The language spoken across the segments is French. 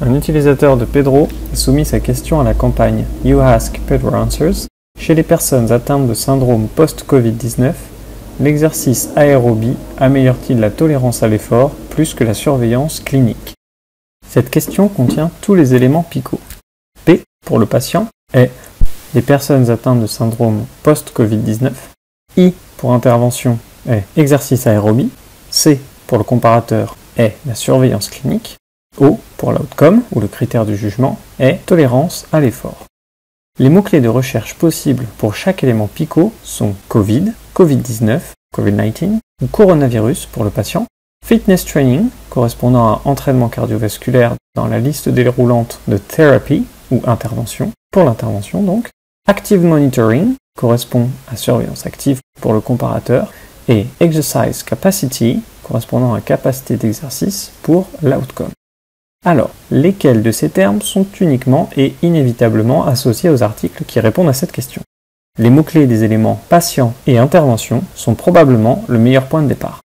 Un utilisateur de Pedro a soumis sa question à la campagne You Ask Pedro Answers. Chez les personnes atteintes de syndrome post-Covid-19, l'exercice aérobie améliore-t-il la tolérance à l'effort plus que la surveillance clinique? Cette question contient tous les éléments PICO. P pour le patient est les personnes atteintes de syndrome post-Covid-19. I pour intervention est exercice aérobie. C pour le comparateur est la surveillance clinique. O pour l'outcome, ou le critère du jugement, est tolérance à l'effort. Les mots-clés de recherche possibles pour chaque élément PICO sont Covid, Covid-19, Covid-19, ou coronavirus pour le patient, fitness training, correspondant à entraînement cardiovasculaire dans la liste déroulante de therapy, ou intervention, pour l'intervention donc, active monitoring, correspond à surveillance active pour le comparateur, et exercise capacity, correspondant à capacité d'exercice pour l'outcome. Alors, lesquels de ces termes sont uniquement et inévitablement associés aux articles qui répondent à cette question? Les mots-clés des éléments patient et intervention sont probablement le meilleur point de départ.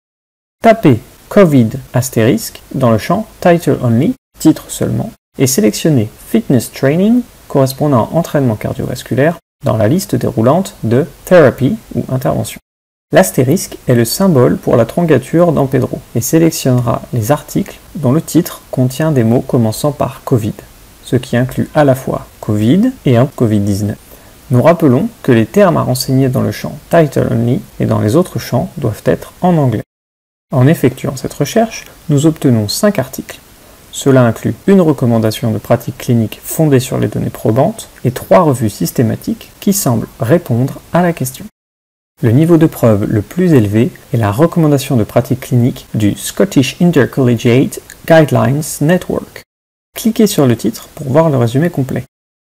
Tapez COVID astérisque dans le champ Title Only, titre seulement, et sélectionnez Fitness Training, correspondant à entraînement cardiovasculaire, dans la liste déroulante de Therapy ou intervention. L'astérisque est le symbole pour la troncature dans Pedro et sélectionnera les articles dont le titre contient des mots commençant par Covid, ce qui inclut à la fois Covid et un Covid-19. Nous rappelons que les termes à renseigner dans le champ Title Only et dans les autres champs doivent être en anglais. En effectuant cette recherche, nous obtenons 5 articles. Cela inclut une recommandation de pratique clinique fondée sur les données probantes et 3 revues systématiques qui semblent répondre à la question. Le niveau de preuve le plus élevé est la recommandation de pratique clinique du Scottish Intercollegiate Guidelines Network. Cliquez sur le titre pour voir le résumé complet.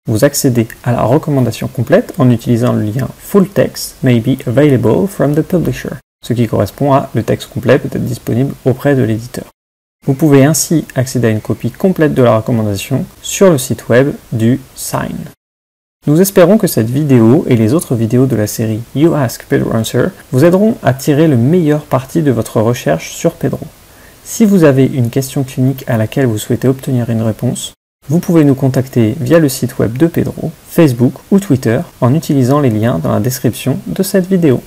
Vous accédez à la recommandation complète en utilisant le lien Full text may be available from the publisher, ce qui correspond à le texte complet peut être disponible auprès de l'éditeur. Vous pouvez ainsi accéder à une copie complète de la recommandation sur le site web du Sign. Nous espérons que cette vidéo et les autres vidéos de la série You Ask Pedro Answer vous aideront à tirer le meilleur parti de votre recherche sur Pedro. Si vous avez une question clinique à laquelle vous souhaitez obtenir une réponse, vous pouvez nous contacter via le site web de Pedro, Facebook ou Twitter en utilisant les liens dans la description de cette vidéo.